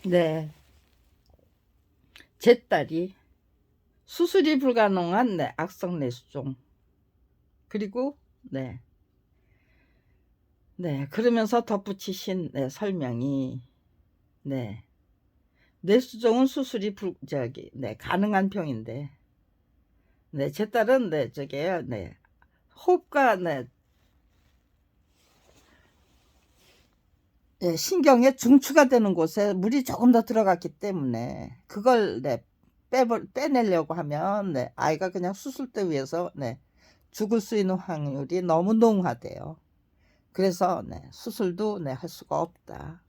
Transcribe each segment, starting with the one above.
네, 제 딸이 수술이 불가능한 네, 악성 뇌수종. 그리고 네, 네, 그러면서 덧붙이신 네, 설명이 네, 뇌수종은 수술이 네, 가능한 병인데 네, 제 딸은 네, 저게요, 네, 호흡과 네, 네, 신경에 중추가 되는 곳에 물이 조금 더 들어갔기 때문에 그걸 네, 빼내려고 하면 네, 아이가 그냥 수술대 위에서 네, 죽을 수 있는 확률이 너무 농후하대요. 그래서 네, 수술도 네, 할 수가 없다.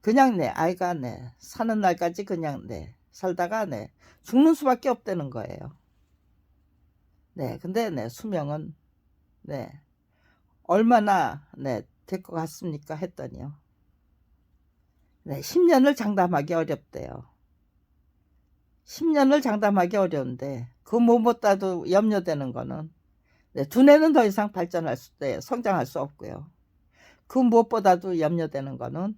그냥 네, 아이가 네, 사는 날까지 그냥 네, 살다가 네, 죽는 수밖에 없다는 거예요. 네, 근데 네, 수명은 네, 얼마나 네, 될 것 같습니까? 했더니요. 네, 10년을 장담하기 어렵대요. 10년을 장담하기 어려운데 그 무엇보다도 염려되는 거는 네, 두뇌는 더 이상 발전할 수, 네, 성장할 수 없고요. 그 무엇보다도 염려되는 거는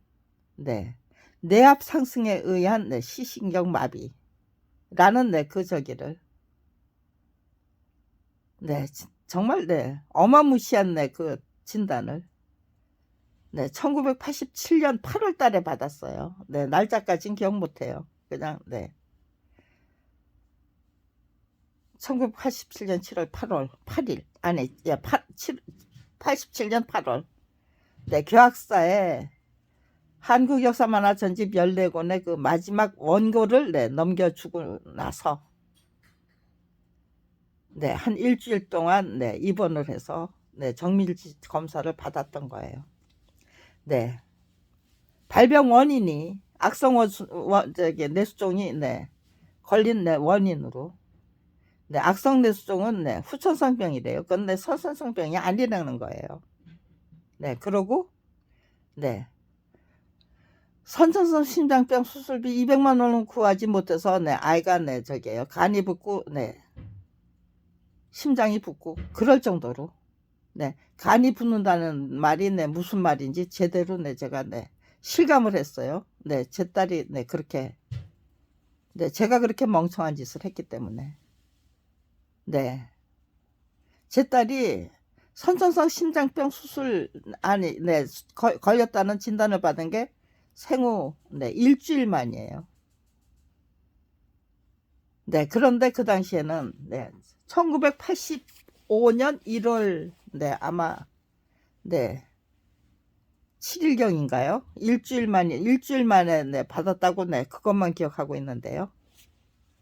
네, 뇌압 상승에 의한 네, 시신경 마비라는 네, 그 저기를 네, 정말 네, 어마무시한 네, 그 진단을 네, 1987년 8월 달에 받았어요. 네, 날짜까지는 기억 못해요. 그냥 네. 1987년 7월 8월 8일 아니 야 87년 8월 네, 교학사에 한국역사만화 전집 14권의 그 마지막 원고를 네, 넘겨주고 나서 네, 한 일주일 동안 네, 입원을 해서 네, 정밀 검사를 받았던 거예요. 네. 발병 원인이 악성 뇌수종이 네, 걸린 네, 원인으로 네, 악성 뇌수종은 네, 후천성병이래요. 근데 선천성병이 아니라는 거예요. 네, 그러고 네, 선천성 심장병 수술비 200만 원은 구하지 못해서 네, 아이가 네, 저기요 간이 붓고 네, 심장이 붓고 그럴 정도로 네, 간이 붓는다는 말이 네, 무슨 말인지 제대로 네, 제가 네, 실감을 했어요. 네, 제 딸이 네, 그렇게 네, 제가 그렇게 멍청한 짓을 했기 때문에 네, 제 딸이 선천성 심장병 수술 아니 네, 걸렸다는 진단을 받은 게 생후 네, 일주일 만이에요. 네, 그런데 그 당시에는 네, 1985년 1월 네, 아마 네, 7일경인가요? 일주일 만에 네, 받았다고 네, 그것만 기억하고 있는데요.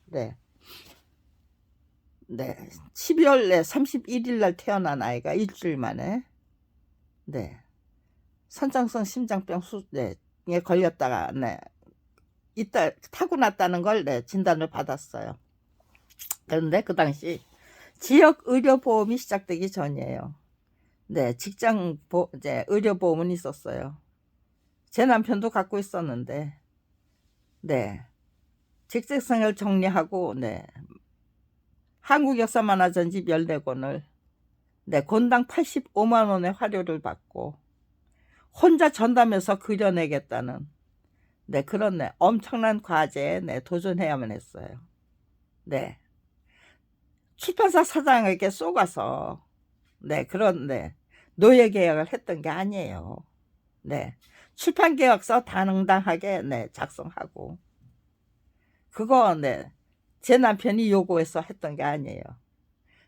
네. 네. 12월 네, 31일 날 태어난 아이가 일주일 만에 네. 선장성 심장병 네, 에 걸렸다가 네. 이따 타고났다는 걸 네, 진단을 받았어요. 그런데 그 당시 지역 의료보험이 시작되기 전이에요. 네, 이제 의료보험은 있었어요. 제 남편도 갖고 있었는데, 네, 직책상을 정리하고, 네, 한국역사만화 전집 14권을, 네, 권당 85만 원의 화료를 받고, 혼자 전담해서 그려내겠다는, 네, 그런 네, 엄청난 과제에 네, 도전해야만 했어요. 네, 출판사 사장에게 쏘가서, 네, 그런, 네, 노예 계약을 했던 게 아니에요. 네. 출판 계약서 당당하게 네, 작성하고 그거 네. 제 남편이 요구해서 했던 게 아니에요.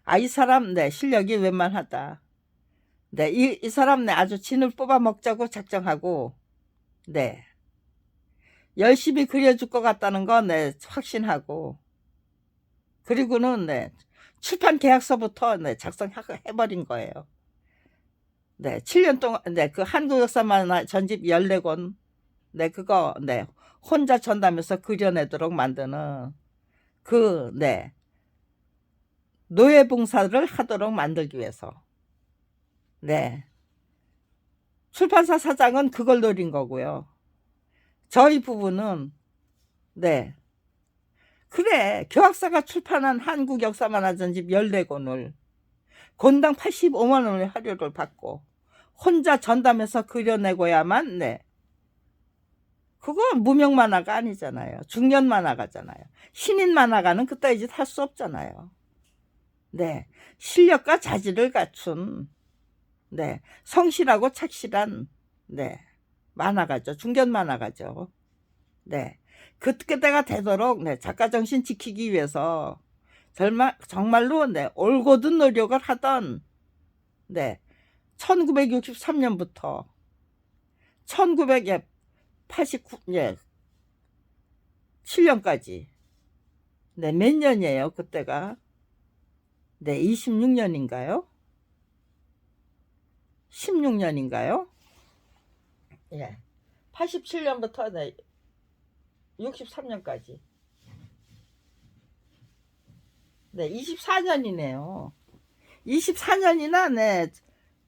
아, 이 사람 네, 실력이 웬만하다. 네, 이 사람 네, 아주 진을 뽑아 먹자고 작정하고 네. 열심히 그려줄 것 같다는 거 네, 확신하고 그리고는 네, 출판 계약서부터 네, 작성해버린 거예요. 네, 7년 동안 네, 그 한국 역사만 전집 14권 네, 그거, 네, 혼자 전담해서 그려내도록 만드는 그, 네, 노예봉사를 하도록 만들기 위해서. 네. 출판사 사장은 그걸 노린 거고요. 저희 부부는, 네. 그래, 교학사가 출판한 한국 역사만화 전집 14권을 권당 85만 원의 화료를 받고 혼자 전담해서 그려내고야만, 네. 그건 무명 만화가 아니잖아요. 중년 만화가잖아요. 신인 만화가는 그따위 짓 할 수 없잖아요. 네. 실력과 자질을 갖춘, 네. 성실하고 착실한, 네. 만화가죠. 중견 만화가죠. 네. 그때가 되도록, 네. 작가 정신 지키기 위해서, 정말로, 네. 올곧은 노력을 하던, 네. 1963년부터 1989, 예. 7년까지. 네. 몇 년이에요, 그때가? 네. 26년인가요? 16년인가요? 예. 87년부터 네. 63년까지. 네. 24년이네요. 24년이나, 네.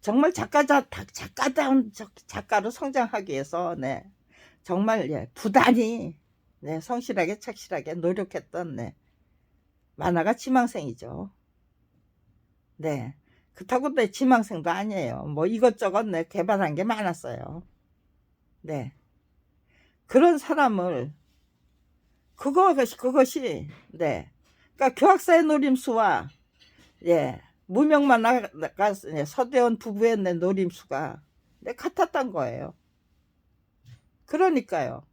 정말 작가다운 작가로 성장하기 위해서, 네. 정말, 예. 부단히, 네. 성실하게, 착실하게 노력했던, 네. 만화가 지망생이죠. 네. 그렇다고 네. 지망생도 아니에요. 뭐 이것저것 네. 개발한 게 많았어요. 네. 그런 사람을, 그것이, 네. 그러니까 교학사의 노림수와, 예. 무명 만화가 서대원 부부의 내 노림수가 네, 같았던 거예요. 그러니까요.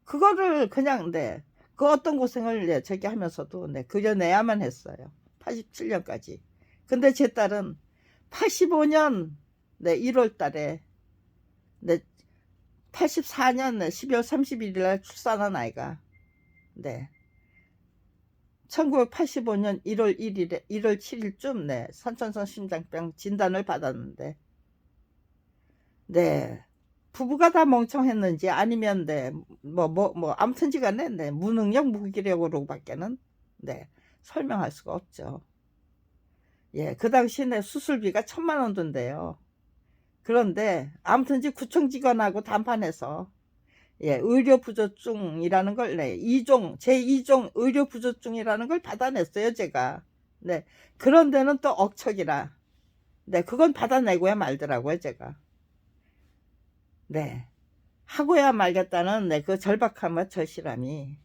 그거를 그냥 네, 그 어떤 고생을 네, 저기 하면서도 네, 그려내야만 했어요. 87년까지. 근데 제 딸은 85년 네, 1월 달에 네, 84년 네, 12월 31일 날 출산한 아이가 네. 1985년 1월 1일에 1월 7일쯤 네, 선천성 심장병 진단을 받았는데 네. 부부가 다 멍청했는지 아니면 네. 아무튼지 간에 네. 무능력 무기력으로밖에는 네. 설명할 수가 없죠. 예. 그 당시 네. 수술비가 1,000만 원 든대요. 그런데 아무튼지 구청 직원하고 담판해서 예, 의료부조증이라는 걸, 네, 제2종 의료부조증이라는 걸 받아냈어요, 제가. 네, 그런 데는 또 억척이라. 네, 그건 받아내고야 말더라고요, 제가. 네, 하고야 말겠다는, 네, 그 절박함과 절실함이,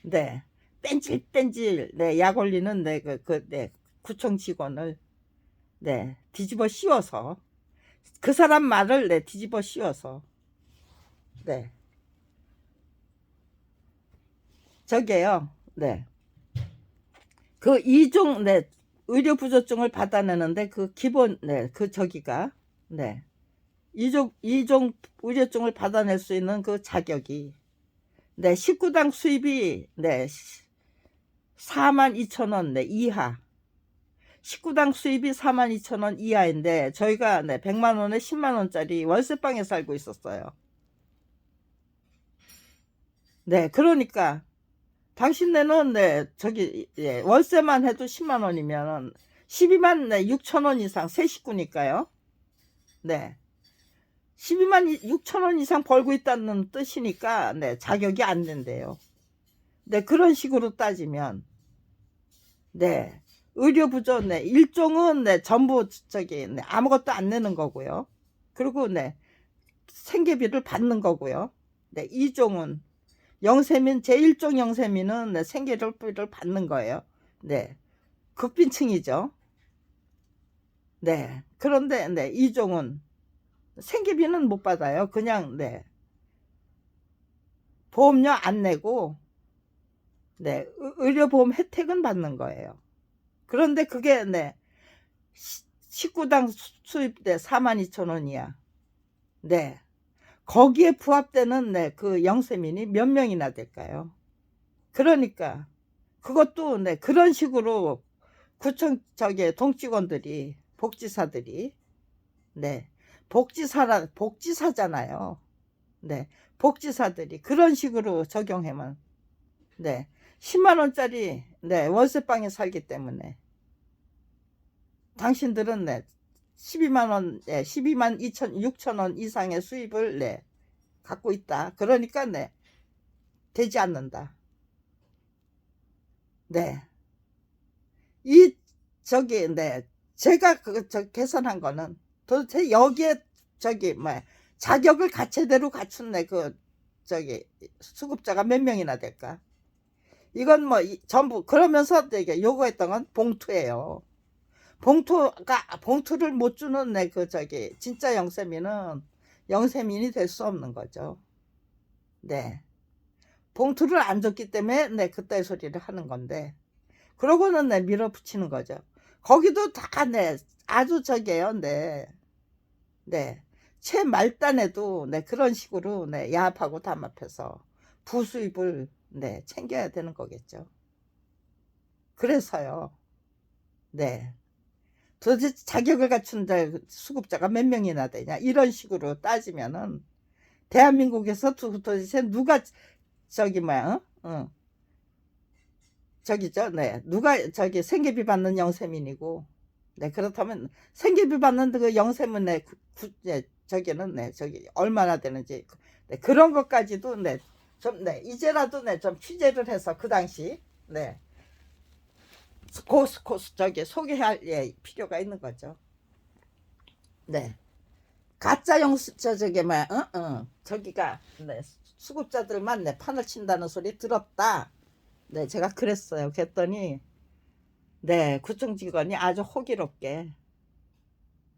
네, 뺀질뺀질, 네, 약 올리는, 네, 네, 구청 직원을, 네, 뒤집어 씌워서, 그 사람 말을, 네, 뒤집어 씌워서, 네, 저게요, 네. 그 2종, 네, 의료 부조증을 받아내는데 그 기본, 네, 그 저기가, 네, 2종 의료증을 받아낼 수 있는 그 자격이, 네, 식구당 수입이, 네, 42,000원, 네, 이하. 식구당 수입이 42,000원 이하인데, 저희가, 네, 100만 원에 10만 원짜리 월세방에 살고 있었어요. 네, 그러니까, 당신네는 네 저기 예, 월세만 해도 10만 원이면 12만 네, 6천 원 이상 세 식구니까요. 네. 12만 6천 원 이상 벌고 있다는 뜻이니까 네, 자격이 안 된대요. 네, 그런 식으로 따지면 네. 의료부조 네, 일종은 네, 전부 저기 네, 아무것도 안 내는 거고요. 그리고 네, 생계비를 받는 거고요. 네, 이종은 영세민 제1종 영세민은 네, 생계비를 받는 거예요. 네. 극빈층이죠. 네. 그런데 네, 이종은 생계비는 못 받아요. 그냥 네. 보험료 안 내고 네. 의료보험 혜택은 받는 거예요. 그런데 그게 네. 식구당 수입 네, 42,000원이야. 네. 거기에 부합되는 네, 그 영세민이 몇 명이나 될까요? 그러니까 그것도 네, 그런 식으로 구청 저기 동직원들이 복지사들이 네 복지사잖아요. 네 복지사들이 그런 식으로 적용하면 네 10만 원짜리 네 월세방에 살기 때문에 당신들은 네 12만 원, 네, 12만 6천 원 이상의 수입을 네 갖고 있다. 그러니까 네 되지 않는다. 네. 이 저기 네 제가 계산한 거는 도대체 여기에 저기 뭐 자격을 제대로 갖춘 네 그 저기 수급자가 몇 명이나 될까? 이건 뭐 전부 그러면서 이게 요구했던 건 봉투예요. 봉투를 못 주는 그 저기 진짜 영세민이 될 수 없는 거죠. 네. 봉투를 안 줬기 때문에 그따위 소리를 하는 건데, 그러고는 밀어붙이는 거죠. 거기도 다 아주 저게요. 채 말단에도 그런 식으로 야합하고 담합해서 부수입을 챙겨야 되는 거겠죠. 그래서요. 도대체 자격을 갖춘 수급자가 몇 명이나 되냐, 이런 식으로 따지면은 대한민국에서 도대체 누가 저기 뭐야, 저기죠. 누가 저기 생계비 받는 영세민이고, 그렇다면 생계비 받는 그 영세민 저기는 저기 얼마나 되는지, 그런 것까지도 좀 이제라도 좀 취재를 해서 그 당시 저기 소개할 필요가 있는 거죠. 가짜 저기 뭐야, 저기가 수급자들만 판을 친다는 소리 들었다. 제가 그랬어요. 그랬더니 구청직원이 아주 호기롭게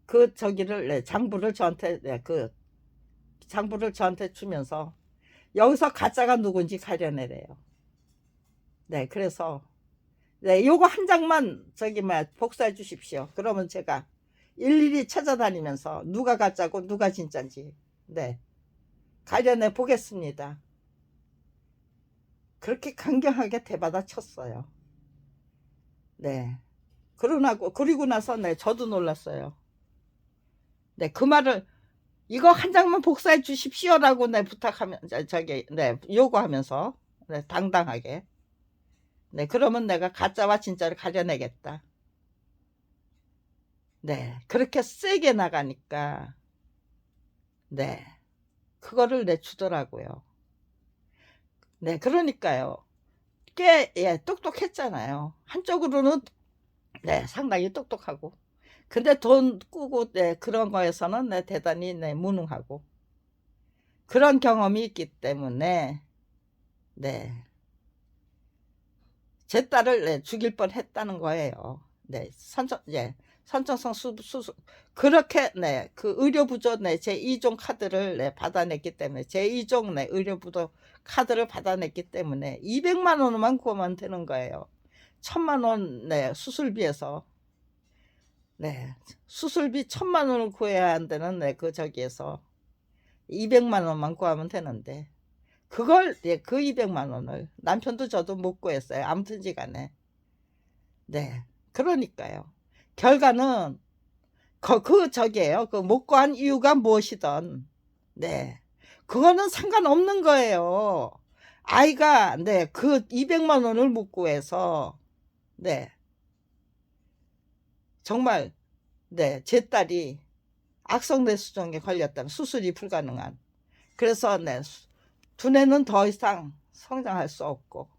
그 저기를 장부를 저한테 장부를 저한테 주면서 여기서 가짜가 누군지 가려내래요. 그래서 요거 한 장만 저기 뭐야 복사해 주십시오. 그러면 제가 일일이 찾아다니면서 누가 가짜고 누가 진짜인지 가려내 보겠습니다. 그렇게 강경하게 대받아 쳤어요. 그리고 나서 저도 놀랐어요. 그 말을 이거 한 장만 복사해 주십시오라고 부탁하면 저기 요구하면서 당당하게 그러면 내가 가짜와 진짜를 가려내겠다. 그렇게 세게 나가니까 그거를 주더라고요. 그러니까요. 꽤 똑똑했잖아요. 한쪽으로는 상당히 똑똑하고, 근데 돈 꾸고 그런 거에서는 대단히 무능하고, 그런 경험이 있기 때문에 제 딸을 죽일 뻔 했다는 거예요. 선천성 수술 그렇게 그 의료부조 제2종 카드를 받아냈기 때문에, 제2종 의료부조 카드를 받아냈기 때문에 200만 원만 구하면 되는 거예요. 1000만 원 수술비에서 수술비 1000만 원을 구해야 한다는 그 저기에서 200만 원만 구하면 되는데, 그걸 그 200만 원을 남편도 저도 못 구했어요. 아무튼지간에 그러니까요. 결과는 그 저기에요. 그 못 구한 이유가 무엇이든 그거는 상관없는 거예요. 아이가 그 200만 원을 못 구해서 정말 제 딸이 악성뇌수종에 걸렸다는, 수술이 불가능한, 그래서 두뇌는 더 이상 성장할 수 없고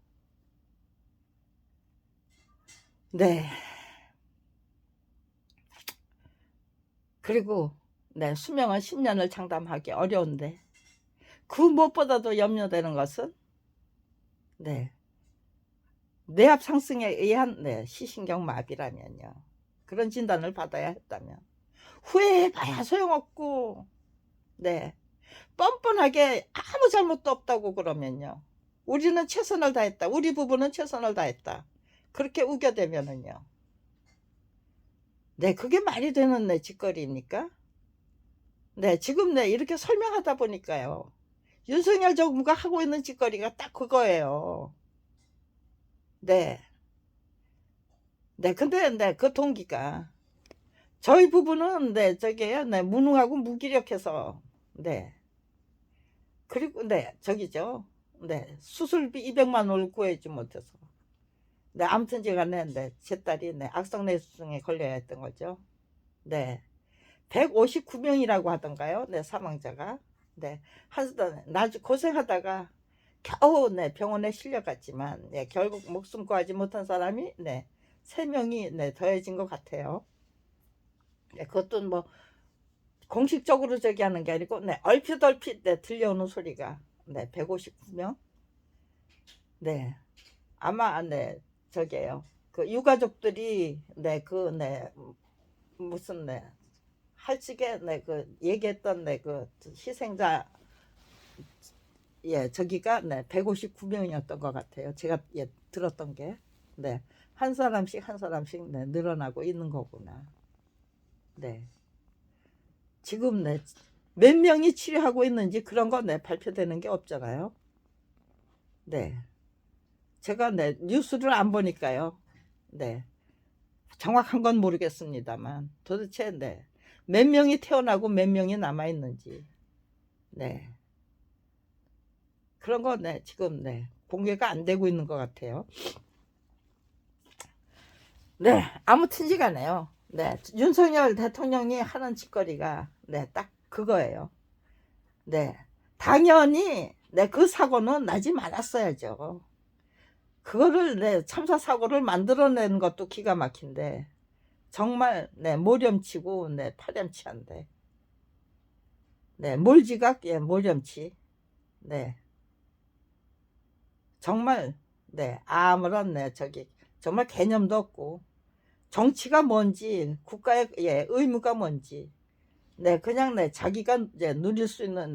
그리고 수명은 10년을 장담하기 어려운데, 그 무엇보다도 염려되는 것은 뇌압 상승에 의한 시신경 마비라면요. 그런 진단을 받아야 했다면 후회해봐야 소용없고 뻔뻔하게 아무 잘못도 없다고 그러면요, 우리는 최선을 다했다, 우리 부부는 최선을 다했다, 그렇게 우겨대면은요, 그게 말이 되는 짓거리입니까? 지금 이렇게 설명하다 보니까요, 윤석열 정부가 하고 있는 짓거리가 딱 그거예요. 근데 그 동기가, 저희 부부는 저게요, 무능하고 무기력해서 그리고 저기죠, 수술비 200만 원을 구해주지 못해서 아무튼 제가 제 딸이 악성뇌수종에 걸려야 했던 거죠. 159명이라고 하던가요, 사망자가. 고생하다가 겨우 병원에 실려갔지만 결국 목숨 구하지 못한 사람이 3명이 더해진 것 같아요. 그것도 뭐 공식적으로 저기 하는 게 아니고 얼핏 들려오는 소리가 네, 159명. 네, 아마 네, 저게요. 그 유가족들이 무슨 할직에 그 얘기했던 그 희생자 저기가 159명이었던 것 같아요. 제가 들었던 게. 네. 한 사람씩 한 사람씩 늘어나고 있는 거구나. 네. 지금 몇 명이 치료하고 있는지 그런 거 발표되는 게 없잖아요. 네. 제가 뉴스를 안 보니까요. 네. 정확한 건 모르겠습니다만 도대체 몇 명이 태어나고 몇 명이 남아 있는지 네. 그런 거 지금 공개가 안 되고 있는 것 같아요. 네, 아무튼지간에요. 네, 윤석열 대통령이 하는 짓거리가 딱 그거예요. 네, 당연히 그 사고는 나지 말았어야죠. 그거를 참사 사고를 만들어낸 것도 기가 막힌데 정말 모렴치고 파렴치한데 몰지각 모렴치 정말 아무런 저기 정말 개념도 없고 정치가 뭔지 국가의 의무가 뭔지 그냥 자기가 누릴 수 있는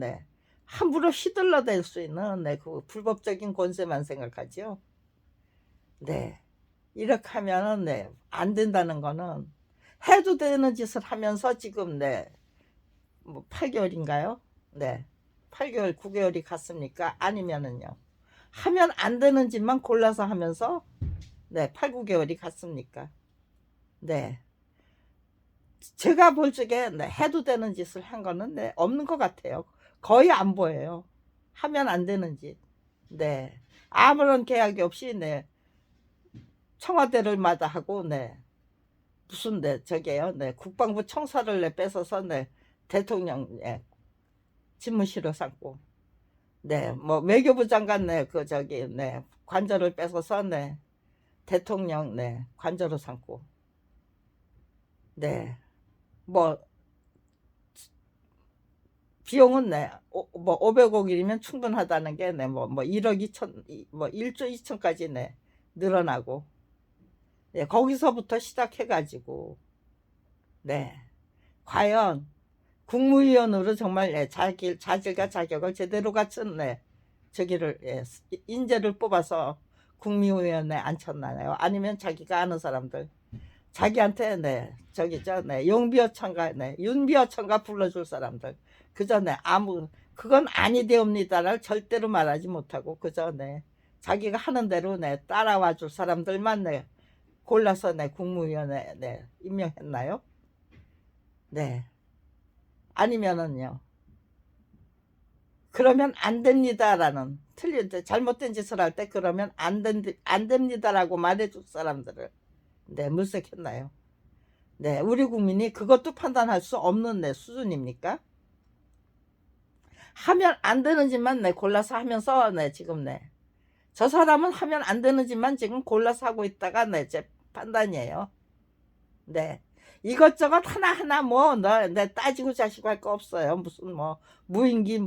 함부로 휘둘러댈 수 있는 그 불법적인 권세만 생각하죠. 이렇게 하면은 안 된다는 거는 해도 되는 짓을 하면서 지금 뭐 8개월인가요? 8개월 9개월이 갔습니까? 아니면은요 하면 안 되는 짓만 골라서 하면서 8, 9개월이 갔습니까? 제가 볼 적에 해도 되는 짓을 한 거는 없는 것 같아요. 거의 안 보여요. 하면 안 되는 짓. 아무런 계약이 없이 청와대를 마다하고 무슨 저게요. 국방부 청사를 뺏어서 대통령 집무실로 삼고 뭐 외교부 장관 그 저기 관저를 뺏어서 대통령 관저로 삼고 뭐 비용은 뭐 500억이면 충분하다는 게 뭐 1억 2천 뭐 1조 2천까지 늘어나고 거기서부터 시작해 가지고 과연 국무위원으로 정말 자질과 자격을 제대로 갖춘 저기를 인재를 뽑아서 국무위원회에 앉혔나요? 아니면 자기가 아는 사람들 자기한테 저기죠 용비어천가 윤비어천가 불러줄 사람들 그저 그건 아니되옵니다를 절대로 말하지 못하고 그저 자기가 하는 대로 따라와 줄 사람들만 골라서 국무위원회 임명했나요? 아니면은요 그러면 안 됩니다라는 잘못된 짓을 할 때 그러면 안 됩니다라고 말해줄 사람들을 물색했나요? 우리 국민이 그것도 판단할 수 없는 수준입니까? 하면 안 되는 짓만 골라서 하면서 지금 저 사람은 하면 안 되는 짓만 지금 골라서 하고 있다가 제 판단이에요. 이것저것 하나하나 뭐 따지고 자시고 할 거 없어요. 무슨 뭐 무인기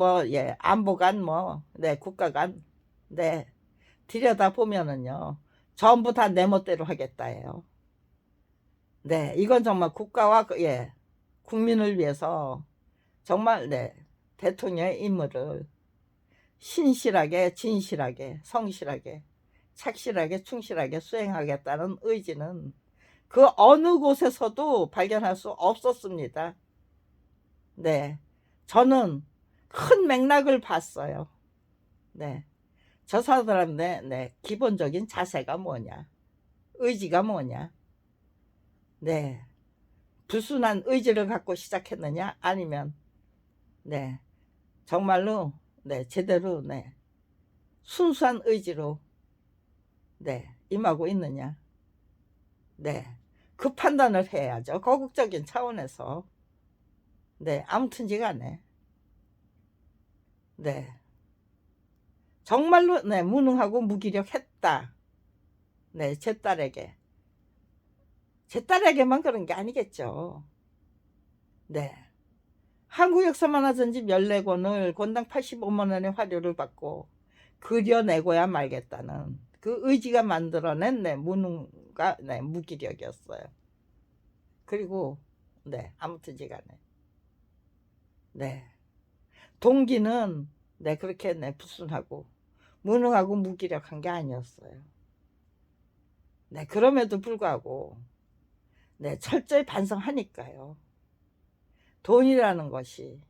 안보관 국가관 들여다 보면은요 전부 다 내 멋대로 하겠다예요. 이건 정말 국가와 국민을 위해서 정말 대통령의 임무를 신실하게 진실하게 성실하게 착실하게 충실하게 수행하겠다는 의지는 그 어느 곳에서도 발견할 수 없었습니다. 저는 큰 맥락을 봤어요. 저 사람의 기본적인 자세가 뭐냐 의지가 뭐냐 불순한 의지를 갖고 시작했느냐 아니면 정말로 제대로 순수한 의지로 임하고 있느냐 그 판단을 해야죠. 거국적인 차원에서 아무튼지간에 정말로 무능하고 무기력했다. 제 딸에게만 그런 게 아니겠죠. 한국 역사만 하든지 14권을 권당 85만 원의 화료를 받고 그려내고야 말겠다는 그 의지가 만들어낸 내 무능과 내 무기력이었어요. 그리고 네, 아무튼지간에 네, 동기는 네, 그렇게 네, 부순하고 무능하고 무기력한 게 아니었어요. 네, 그럼에도 불구하고 네, 철저히 반성하니까요. 돈이라는 것이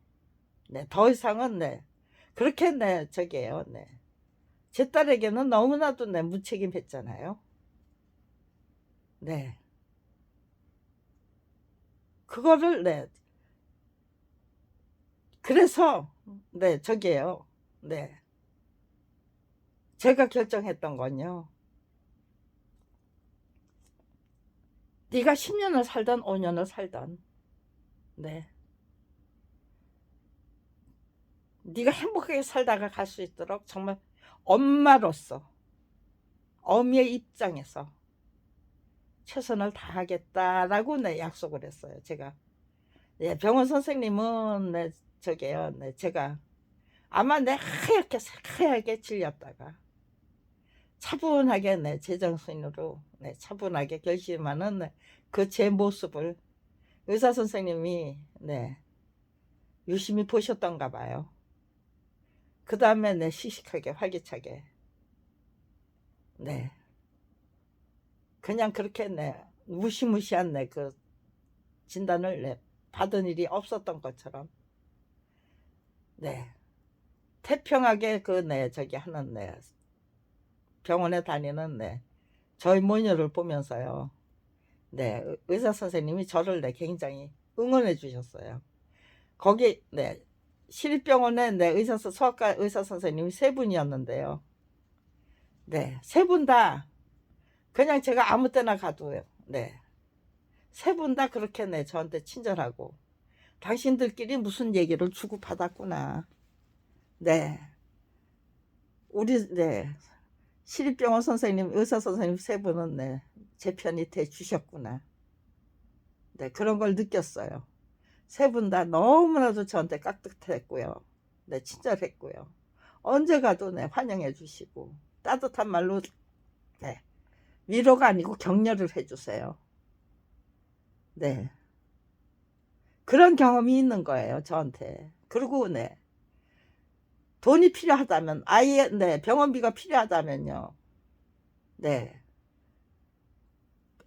네, 더 이상은 네, 그렇게 네, 저게요. 네. 제 딸에게는 너무나도 네, 무책임했잖아요. 네. 그거를 네. 그래서 네, 저게요. 네. 제가 결정했던 건요. 네가 10년을 살던 5년을 살던 네. 네가 행복하게 살다가 갈 수 있도록 정말 엄마로서 어미의 입장에서 최선을 다하겠다라고 네, 약속을 했어요. 제가 네, 병원 선생님은 네, 저게요. 네, 제가 아마 내 하얗게 새하얗게 질렸다가 차분하게 네, 제정신으로 네, 차분하게 결심하는 네, 그 제 모습을 의사 선생님이 네, 유심히 보셨던가 봐요. 그 다음에 네, 씩씩하게 활기차게 네, 그냥 그렇게 네, 무시무시한 네, 그 진단을 네, 받은 일이 없었던 것처럼 네, 태평하게 그 네, 저기 하는 네, 병원에 다니는 네, 저희 모녀를 보면서요. 네, 의사 선생님이 저를 네, 굉장히 응원해 주셨어요. 거기 네, 시립병원에 네, 소아과 의사 선생님이 세 분이었는데요. 네, 세 분 다 그냥 제가 아무 때나 가도요. 네, 세 분 다 그렇게 네, 저한테 친절하고 당신들끼리 무슨 얘기를 주고받았구나. 네, 우리 네, 시립병원 선생님, 의사 선생님 세 분은 네, 제 편이 돼 주셨구나. 네, 그런 걸 느꼈어요. 세 분 다 너무나도 저한테 깍듯했고요. 네, 친절했고요. 언제 가도 네, 환영해 주시고 따뜻한 말로 네, 위로가 아니고 격려를 해주세요. 네, 그런 경험이 있는 거예요, 저한테. 그리고 네, 돈이 필요하다면 아예 네, 병원비가 필요하다면요. 네,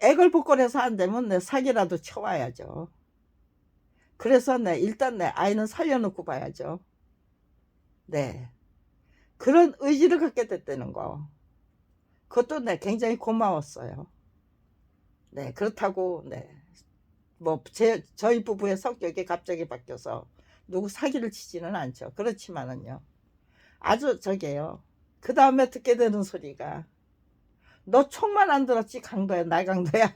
애걸복걸해서 안 되면 네, 사기라도 쳐와야죠. 그래서 네, 일단 네, 아이는 살려놓고 봐야죠. 네, 그런 의지를 갖게 됐다는 거. 그것도 네, 굉장히 고마웠어요. 네, 그렇다고 네, 뭐 저희 부부의 성격이 갑자기 바뀌어서 누구 사기를 치지는 않죠. 그렇지만은요. 아주 저게요. 그 다음에 듣게 되는 소리가 너 총만 안 들었지 강도야 날강도야.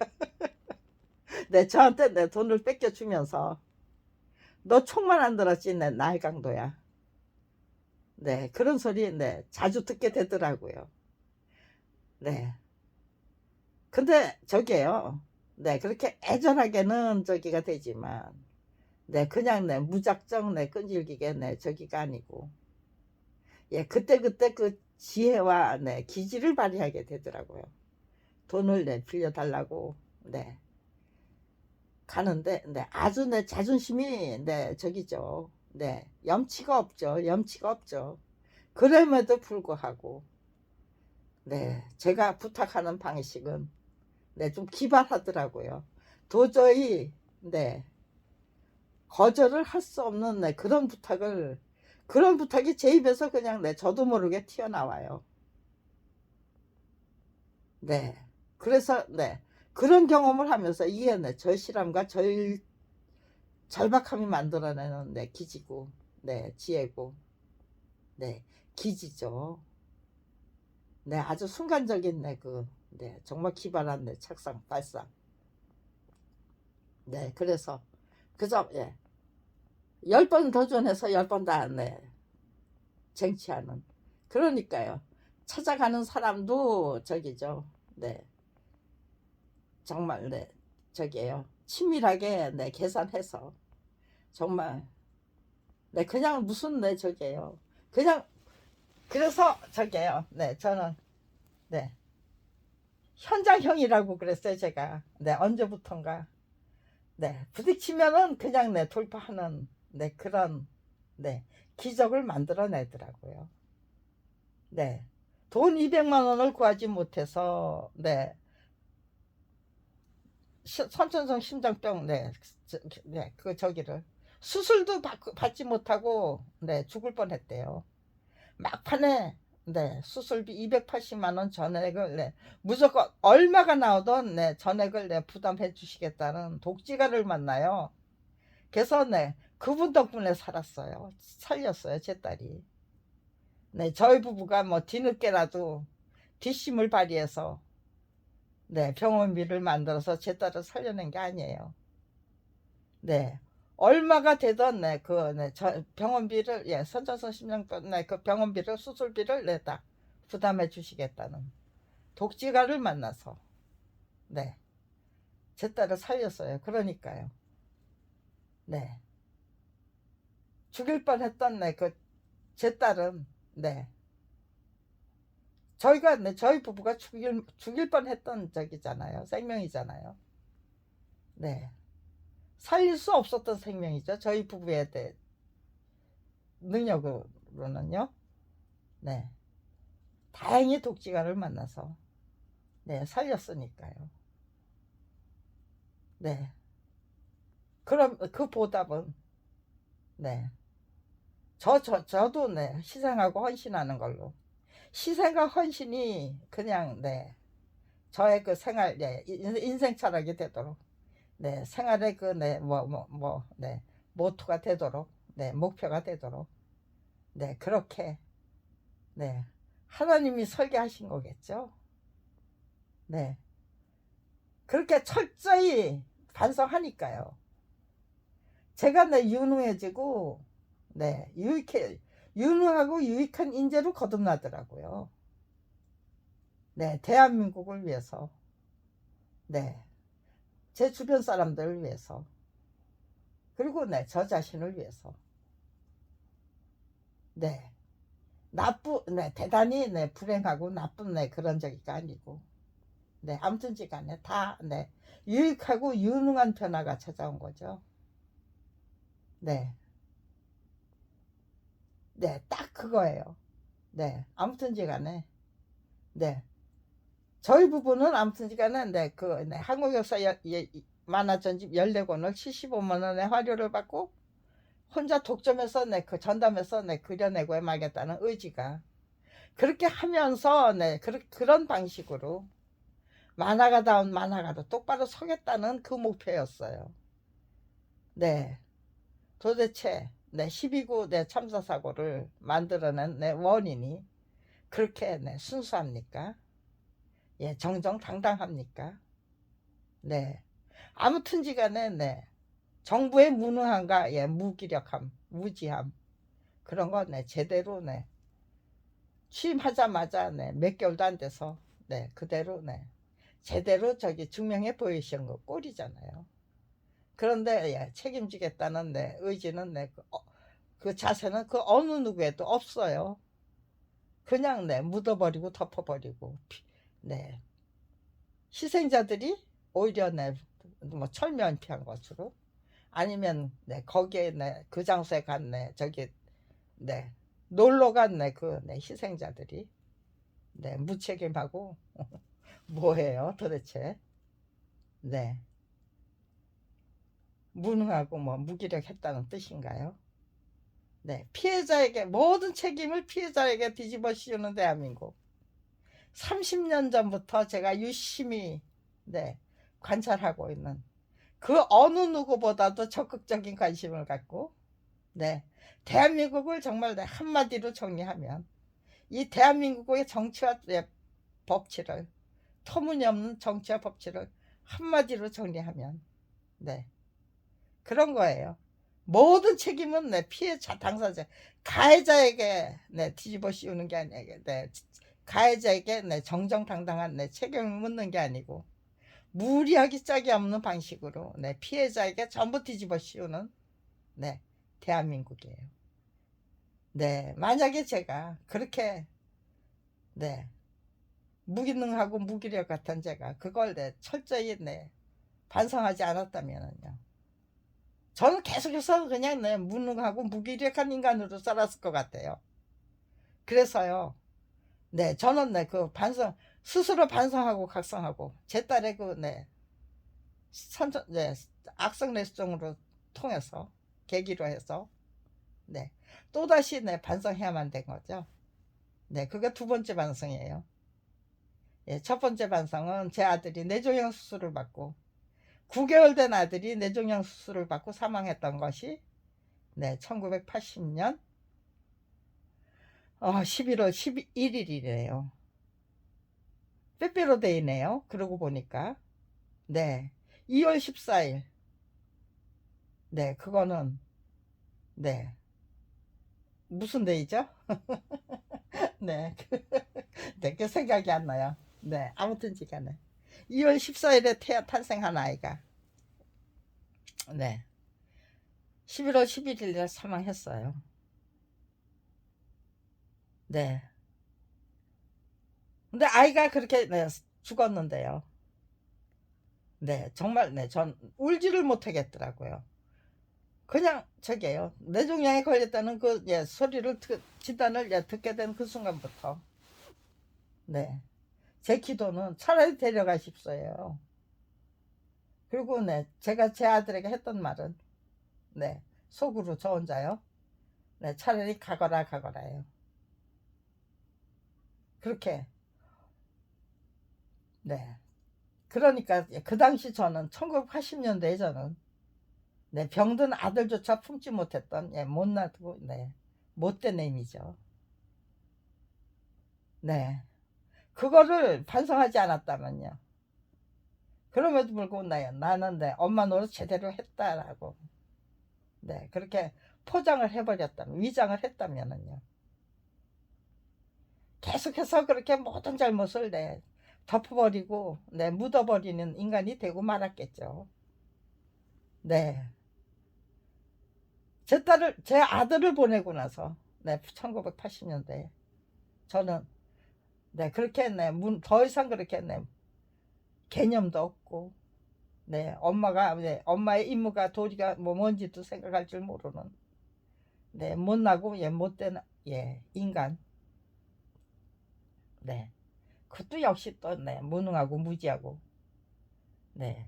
네, 저한테 내 돈을 뺏겨주면서 너 총만 안 들었지 내 날강도야. 네, 그런 소리 네, 자주 듣게 되더라고요. 네. 근데 저게요. 네, 그렇게 애절하게는 저기가 되지만 네, 그냥 네, 무작정 네, 끈질기게 네, 저기가 아니고 예, 그때그때 그 지혜와 네, 기지를 발휘하게 되더라고요. 돈을 네, 빌려달라고 네, 가는데 네, 아주 내 자존심이 네, 저기죠. 네, 염치가 없죠. 염치가 없죠. 그럼에도 불구하고 네, 제가 부탁하는 방식은 네, 좀 기발하더라고요. 도저히 네, 거절을 할 수 없는 네, 그런 부탁이 제 입에서 그냥 네, 저도 모르게 튀어나와요. 네. 그래서 네. 그런 경험을 하면서 이게 네, 절실함과 절박함이 만들어내는 네, 기지고 네, 지혜고 네, 기지죠. 네, 아주 순간적인 네, 네, 정말 기발한 네, 착상 발상. 네, 그래서 예, 10번 도전해서 10번 다 네, 쟁취하는. 그러니까요. 찾아가는 사람도 저기죠. 네, 정말 네, 저기에요. 치밀하게 네, 계산해서 정말 네, 그냥 무슨 네 저게요. 그냥 그래서 저게요. 네, 저는 네 현장형이라고 그랬어요 제가. 네, 언제부턴가. 네, 부딪히면은 그냥 네 돌파하는 네 그런 네 기적을 만들어내더라고요. 네, 돈 200만 원을 구하지 못해서 네 선천성 심장병 그 저기를 수술도 받지 못하고 네 죽을 뻔했대요. 막판에 네 수술비 280만 원 전액을 네 무조건 얼마가 나오던 네 전액을 네 부담해 주시겠다는 독지가를 만나요. 그래서 네 그분 덕분에 살았어요. 살렸어요 제 딸이. 네 저희 부부가 뭐 뒤늦게라도 뒷심을 발휘해서 네 병원비를 만들어서 제 딸을 살려낸 게 아니에요. 네. 얼마가 되던 네, 병원비를 예, 선천성 심장병 그 병원비를 수술비를 내다 부담해 주시겠다는 독지가를 만나서 네. 제 딸을 살렸어요. 그러니까요. 네. 죽일 뻔했던 제 딸은 네. 저희 부부가 죽일 뻔했던 적이잖아요. 생명이잖아요. 네. 살릴 수 없었던 생명이죠. 저희 부부에 대해 능력으로는요. 네. 다행히 독지가를 만나서 네, 살렸으니까요. 네. 그럼 그 보답은 네. 저도 네, 희생하고 헌신하는 걸로. 희생과 헌신이 그냥 네. 저의 그 생활 네, 인생 철학이 되도록 네, 생활의 그 네, 네, 모토가 되도록 네, 목표가 되도록 네, 그렇게 네. 하나님이 설계하신 거겠죠. 네. 그렇게 철저히 반성하니까요. 제가 네 유능해지고 네 유능하고 유익한 인재로 거듭나더라고요. 네, 대한민국을 위해서 네, 제 주변 사람들을 위해서 그리고 네, 저 자신을 위해서 네, 대단히 네, 불행하고 나쁜 네, 그런 적이가 아니고 네, 아무튼지간에 다 네, 유익하고 유능한 변화가 찾아온 거죠. 네, 네, 딱 그거예요. 네, 아무튼지간에 네. 저희 부부는 아무튼간에 네, 한국 역사 만화 전집 14권을 75만 원의 화료를 받고 혼자 독점해서 그 전담해서 그려내고 해마겠다는 의지가 그렇게 하면서 그런 방식으로 만화가다운 만화가로 똑바로 서겠다는 그 목표였어요. 네, 도대체 12구 참사 사고를 만들어낸 원인이 그렇게 순수합니까? 예, 정정당당합니까? 네. 아무튼지간에 정부의 무능함과 예, 무기력함, 무지함 그런 거 제대로 취임하자마자 몇 개월도 안 돼서 그대로 제대로 저기 증명해 보이신 거 꼴이잖아요. 그런데 예, 책임지겠다는 의지는 그 자세는 그 어느 누구에도 없어요. 그냥 묻어버리고 덮어버리고 네. 희생자들이 오히려 뭐 철면피한 것으로 아니면 거기에 그 장소에 간 저기 놀러 간 그 희생자들이 무책임하고 뭐예요 도대체 네 무능하고 뭐 무기력했다는 뜻인가요? 네 피해자에게 모든 책임을 피해자에게 뒤집어 씌우는 대한민국 30년 전부터 제가 유심히 관찰하고 있는 그 어느 누구보다도 적극적인 관심을 갖고 대한민국을 정말 한마디로 정리하면 이 대한민국의 정치와 법치를 터무니없는 정치와 법치를 한마디로 정리하면 그런 거예요. 모든 책임은 피해자 당사자 가해자에게 뒤집어 씌우는 게 아니에요. 가해자에게 정정당당한 책임을 묻는 게 아니고 무리하기 짝이 없는 방식으로 피해자에게 전부 뒤집어 씌우는 대한민국이에요. 네, 만약에 제가 그렇게 네, 무기능하고 무기력 같은 제가 그걸 네, 철저히 네, 반성하지 않았다면요. 저는 계속해서 그냥 네, 무능하고 무기력한 인간으로 살았을 것 같아요. 그래서요. 네, 저는 네, 그 반성, 스스로 반성하고 각성하고, 제 딸의 그, 네, 네, 악성 뇌수종으로 통해서, 계기로 해서, 네, 또다시 네, 반성해야만 된 거죠. 네, 그게 두 번째 반성이에요. 예, 첫 번째 반성은 제 아들이 뇌종양 수술을 받고, 9개월 된 아들이 뇌종양 수술을 받고 사망했던 것이, 네, 1980년, 11월 11일이래요. 빼빼로 데이네요. 그러고 보니까. 네. 2월 14일. 네, 그거는, 네. 무슨 데이죠? 네. 네, 그 생각이 안 나요. 네, 아무튼 지간에. 2월 14일에 탄생한 아이가, 네. 11월 11일에 사망했어요. 네. 근데 아이가 그렇게, 네, 죽었는데요. 네, 정말, 네, 전 울지를 못하겠더라고요. 그냥 저게요. 뇌종양에 걸렸다는 그 예, 소리를 진단을 예, 듣게 된 그 순간부터 네, 제 기도는 차라리 데려가십시오예요. 그리고 네, 제가 제 아들에게 했던 말은 네, 속으로 저 혼자요. 네, 차라리 가거라 가거라예요. 그렇게 네. 그러니까 그 당시 저는 1980년대에 저는 네, 병든 아들조차 품지 못했던 예, 못나고 네, 못된 애이죠. 네. 그거를 반성하지 않았다면요. 그럼에도 불구하고 나는 내 엄마 노릇 제대로 했다라고 네 그렇게 포장을 해버렸다면 위장을 했다면은요 계속해서 그렇게 모든 잘못을 내 덮어버리고 내 묻어버리는 인간이 되고 말았겠죠. 네, 제 아들을 보내고 나서 네 1980년대 저는 네 그렇게 더 이상 그렇게 개념도 없고 엄마가 엄마의 임무가 도리가 뭐 뭔지도 생각할 줄 모르는 못나고 못된 인간 그것도 역시 또 무능하고 무지하고 네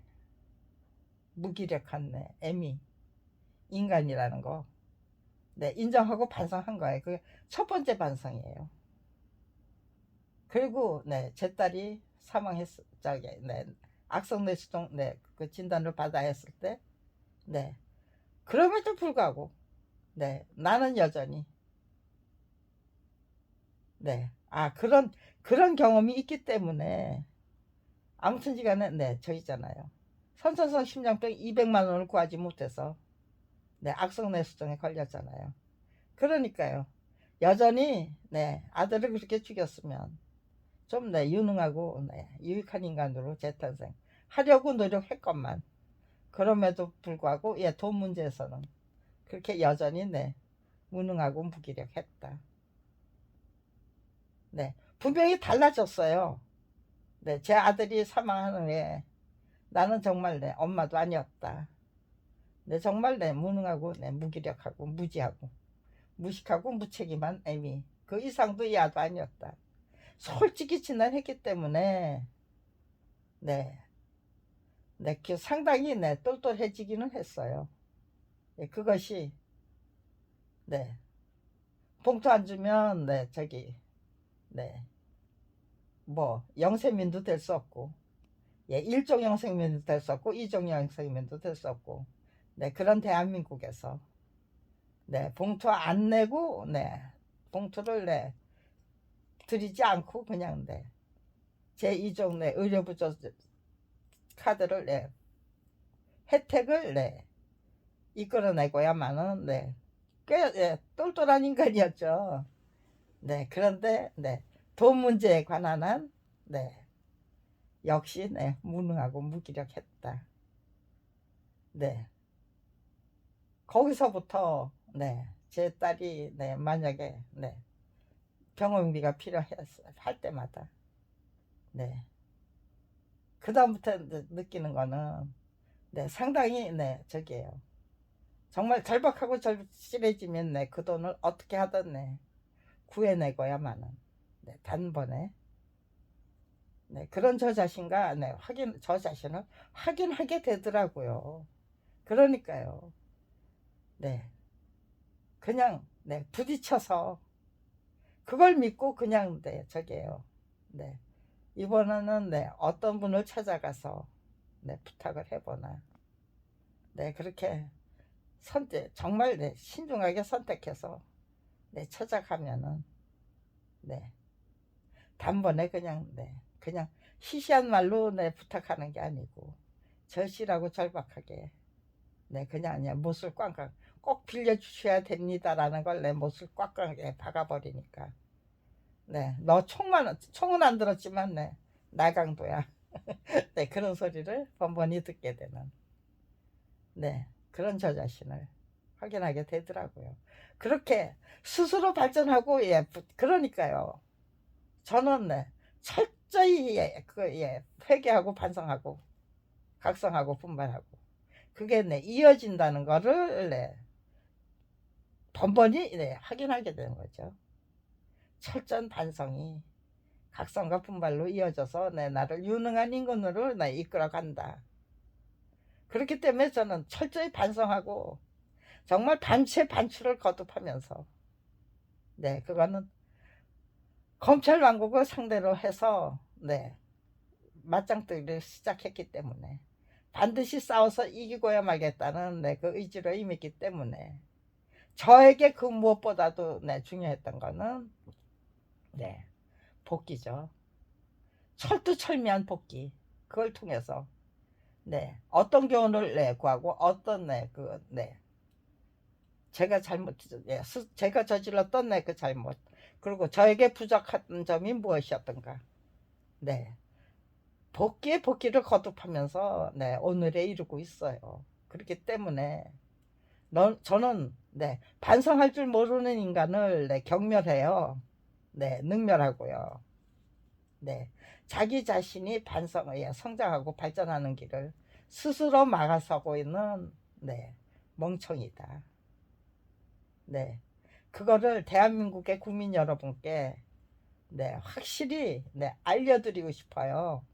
무기력한 애미 인간이라는 거 인정하고 반성한 거예요. 그게 첫 번째 반성이에요. 그리고 제 딸이 사망했 저기 악성 뇌수종 그 진단을 받아야 했을 때 그럼에도 불구하고 나는 여전히 그런 경험이 있기 때문에 아무튼지간에 저 있잖아요. 선천성 심장병 200만 원을 구하지 못해서 악성 뇌수종에 걸렸잖아요. 그러니까요. 여전히 아들을 그렇게 죽였으면 좀 유능하고 유익한 인간으로 재탄생 하려고 노력했건만 그럼에도 불구하고 돈 문제에서는 그렇게 여전히 무능하고 무기력했다. 분명히 달라졌어요. 제 아들이 사망한 후에 나는 정말 엄마도 아니었다. 정말 무능하고 무기력하고 무지하고 무식하고 무책임한 애미 그 이상도 이하도 아니었다. 솔직히 진단했기 때문에 상당히 똘똘해지기는 했어요. 그것이 봉투 안 주면 저기 뭐 영세민도 될 수 없고 일종 영세민도 될 수 없고 이종 영세민도 될 수 없고 그런 대한민국에서 봉투 안 내고 봉투를 드리지 않고 그냥 제2종 의료부조 카드를 혜택을 이끌어내고야만은 꽤 똘똘한 인간이었죠. 그런데 돈 문제에 관한 한 역시 무능하고 무기력했다. 거기서부터 제 딸이 네, 만약에 네, 병원비가 필요할 때마다 네, 그다음부터 느끼는 거는 네, 상당히 네, 저기예요. 정말 절박하고 절실해지면 네, 그 돈을 어떻게 하든 네, 구해내고야만은 네, 단번에 네, 그런 저 자신과 네, 저 자신을 확인하게 되더라고요. 그러니까요. 네, 그냥 네, 부딪혀서 그걸 믿고 그냥 네, 저게요. 네, 이번에는 네, 어떤 분을 찾아가서 네, 부탁을 해보나. 네, 그렇게 정말 네, 신중하게 선택해서 네, 찾아가면은 네, 단번에 그냥 네, 그냥 시시한 말로 네, 부탁하는 게 아니고 절실하고 절박하게 네, 그냥 아니야 못을 꽝꽝 꼭 빌려주셔야 됩니다라는 걸 내 못을 꽝꽝하게 박아버리니까 네, 너 총은 안 들었지만 네, 나강도야. 네, 그런 소리를 번번이 듣게 되는 네, 그런 저 자신을 확인하게 되더라고요. 그렇게 스스로 발전하고 예, 그러니까요. 저는 네, 철저히 예, 회개하고 반성하고 각성하고 분발하고 그게 네, 이어진다는 거를 네, 번번이 네, 확인하게 되는 거죠. 철저한 반성이 각성과 분발로 이어져서 네, 나를 유능한 인간으로 네, 이끌어간다. 그렇기 때문에 저는 철저히 반성하고 정말 반체 반출을 거듭하면서 네, 그거는 검찰 왕국을 상대로 해서 네, 맞짱뜨기를 시작했기 때문에 반드시 싸워서 이기고야 말겠다는 네, 그 의지로 임했기 때문에 저에게 그 무엇보다도 네, 중요했던 거는 네, 복귀죠. 철두철미한 복귀. 그걸 통해서 네, 어떤 교훈을 네, 구하고 어떤 네, 네, 예, 제가 저질렀던 네, 그 잘못 그리고 저에게 부족한 점이 무엇이었던가 네, 복귀를 거듭하면서 네, 오늘에 이르고 있어요. 그렇기 때문에 저는 네, 반성할 줄 모르는 인간을 네, 경멸해요. 네, 능멸하고요. 네, 자기 자신이 반성해 성장하고 발전하는 길을 스스로 막아서고 있는 네, 멍청이다. 네, 그거를 대한민국의 국민 여러분께 네, 확실히 네, 알려드리고 싶어요.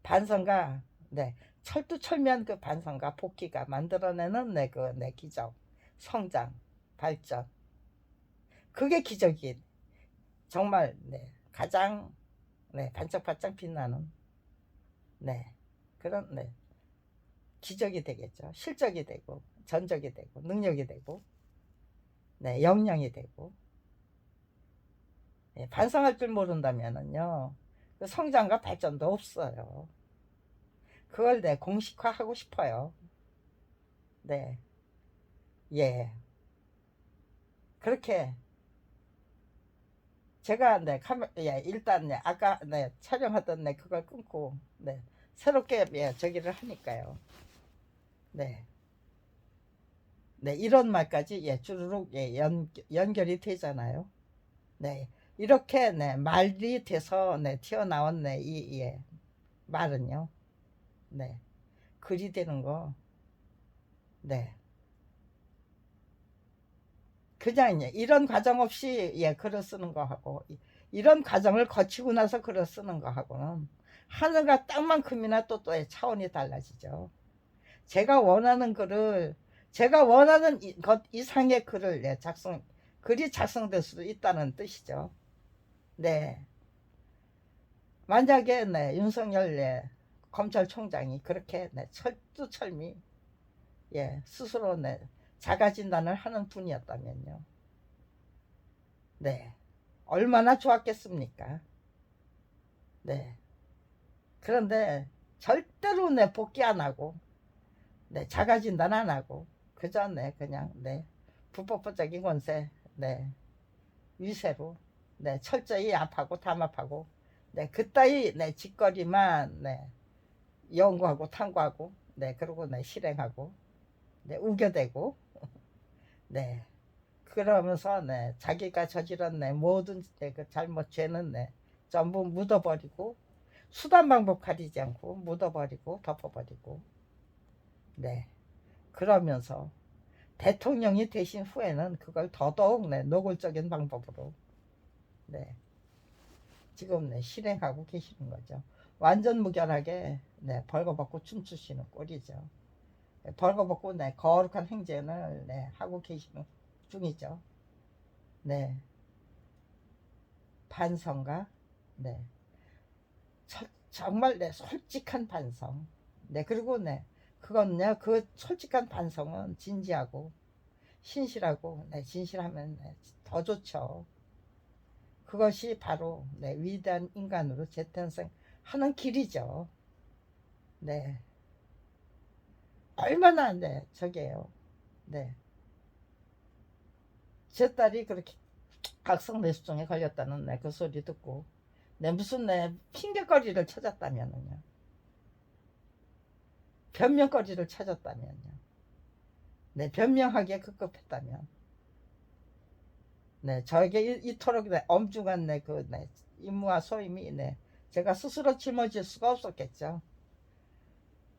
반성과 네, 철두철미한 그 반성과 복귀가 만들어내는 내 기적, 성장, 발전. 그게 기적이 정말 네, 가장 네, 반짝반짝 빛나는 네, 그런 네, 기적이 되겠죠. 실적이 되고 전적이 되고 능력이 되고 네, 역량이 되고 네, 반성할 줄 모른다면은요, 그 성장과 발전도 없어요. 그걸 내 공식화하고 싶어요. 네, 예, 그렇게 제가 네, 예, 일단 네, 아까 네, 촬영하던 네, 그걸 끊고 네, 새롭게 예, 저기를 하니까요. 네, 네, 이런 말까지 예, 주르륵 예, 연결이 되잖아요. 네, 이렇게 네, 말이 돼서 네, 튀어나온 네, 예, 말은요. 네, 글이 되는 거. 네. 그냥 이런 과정 없이 예, 글을 쓰는 거하고 이런 과정을 거치고 나서 글을 쓰는 거하고는 하늘과 땅만큼이나 또 차원이 달라지죠. 제가 원하는 글을 제가 원하는 것 이상의 글을 예, 글이 작성될 수도 있다는 뜻이죠. 네. 만약에 네, 윤석열 예, 검찰총장이 그렇게 네, 철두철미 예, 스스로 네, 자가 진단을 하는 분이었다면요. 네. 얼마나 좋았겠습니까? 네. 그런데 절대로 내 복귀 안 하고, 네, 자가 진단 안 하고, 그저 네, 그냥, 네, 불법적인 권세, 네, 위세로, 네, 철저히 압하고 담합하고, 네, 그따위, 네, 짓거리만, 네, 연구하고 탐구하고, 네, 그리고 네, 실행하고, 네, 우겨대고, 네. 그러면서 네, 자기가 저지른 네, 모든 그 잘못 죄는 네, 전부 묻어버리고 수단 방법 가리지 않고 묻어버리고 덮어버리고 네. 그러면서 대통령이 되신 후에는 그걸 더더욱 네, 노골적인 방법으로 네, 지금 네, 실행하고 계시는 거죠. 완전 무결하게 네, 벌거벗고 춤추시는 꼴이죠. 네, 벌거벗고 네, 거룩한 행진을 네, 하고 계시는 중이죠. 네, 반성과 네, 정말 네, 솔직한 반성. 네, 그리고 네, 그건요, 그 솔직한 반성은 진지하고 신실하고 네, 진실하면 네, 더 좋죠. 그것이 바로 네, 위대한 인간으로 재탄생하는 길이죠. 네, 얼마나 네, 저게요. 네, 제 딸이 그렇게 각성뇌수증에 걸렸다는 네, 그 소리 듣고 네, 무슨 네, 핑계거리를 찾았다면요, 변명거리를 찾았다면요, 네, 변명하기에 급급했다면, 네, 저에게 이토록 네, 엄중한 네, 그 네, 임무와 소임이 네, 제가 스스로 짊어질 수가 없었겠죠.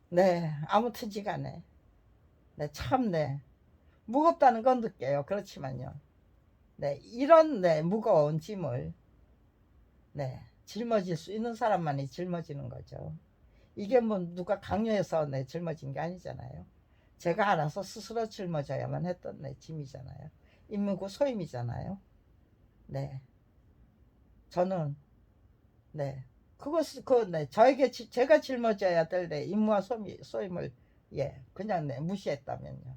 네, 아무튼지 간에 네, 참 네, 무겁다는 건 느껴요. 그렇지만요, 네, 이런 네, 무거운 짐을 네, 짊어질 수 있는 사람만이 짊어지는 거죠. 이게 뭐 누가 강요해서 네, 짊어진 게 아니잖아요. 제가 알아서 스스로 짊어져야만 했던 네, 짐이잖아요. 임무고 소임이잖아요. 네, 저는 네, 그것을 그 네, 저에게 제가 짊어져야 될 네, 임무와 소임을 예, 그냥 네, 무시했다면요.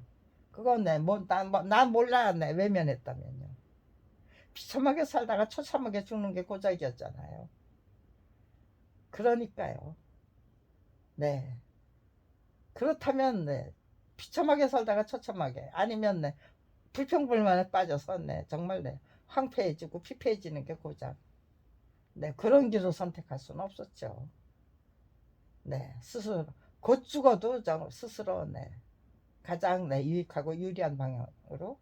그건 네, 난 몰라 네, 외면했다면요. 비참하게 살다가 처참하게 죽는 게 고작이었잖아요. 그러니까요. 네. 그렇다면 네, 비참하게 살다가 처참하게 아니면 네, 불평불만에 빠져서 네, 정말 네, 황폐해지고 피폐해지는 게 고작 네, 그런 길을 선택할 수는 없었죠. 네, 스스로 곧 죽어도 스스로 네, 가장 네, 유익하고 유리한 방향으로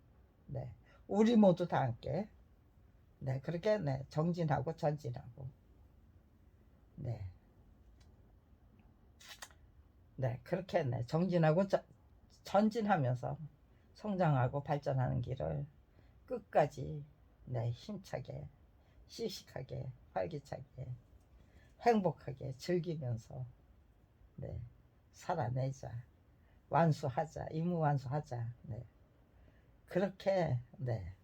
네, 우리 모두 다 함께 네, 그렇게 네, 정진하고 전진하고 네, 네, 그렇게 네, 정진하고 전진하면서 성장하고 발전하는 길을 끝까지 네, 힘차게 씩씩하게 활기차게 행복하게 즐기면서 네, 살아내자, 완수하자, 임무 완수하자. 네, 그렇게 네,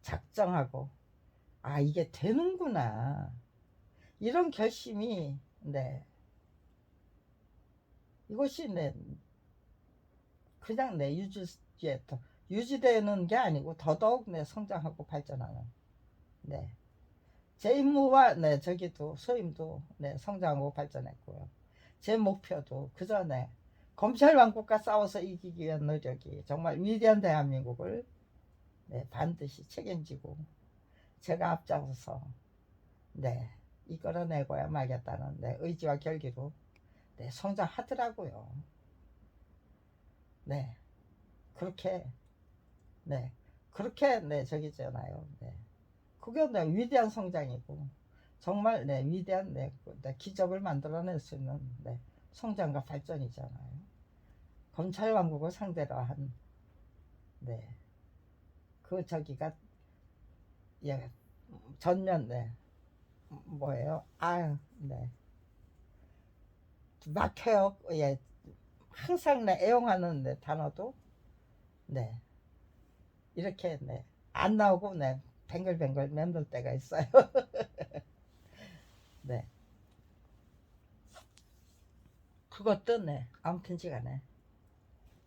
작정하고 아 이게 되는구나 이런 결심이 네, 이것이 네, 그냥 내 유지되는 게 아니고 더더욱 내 성장하고 발전하는 네, 제 임무와 네, 저기도 소임도 네, 성장하고 발전했고요. 제 목표도 그 전에 검찰 왕국과 싸워서 이기기 위한 노력이 정말 위대한 대한민국을 네, 반드시 책임지고 제가 앞장서서 네, 이끌어내고야 말겠다는 네, 의지와 결기로 네, 성장하더라고요. 네, 그렇게 네, 그렇게 네, 저기잖아요. 네, 그게 네, 위대한 성장이고 정말 네, 위대한 네, 네, 기적을 만들어낼 수 있는 네, 성장과 발전이잖아요. 검찰 왕국을 상대로 한 네, 그 저기가 예, 전면 네, 뭐예요? 아유, 네, 막혀요. 예, 항상 네, 애용하는 네, 단어도 네, 이렇게 네, 안 나오고 네, 뱅글뱅글 맴돌 때가 있어요. 네, 그것도 네, 아무튼지간에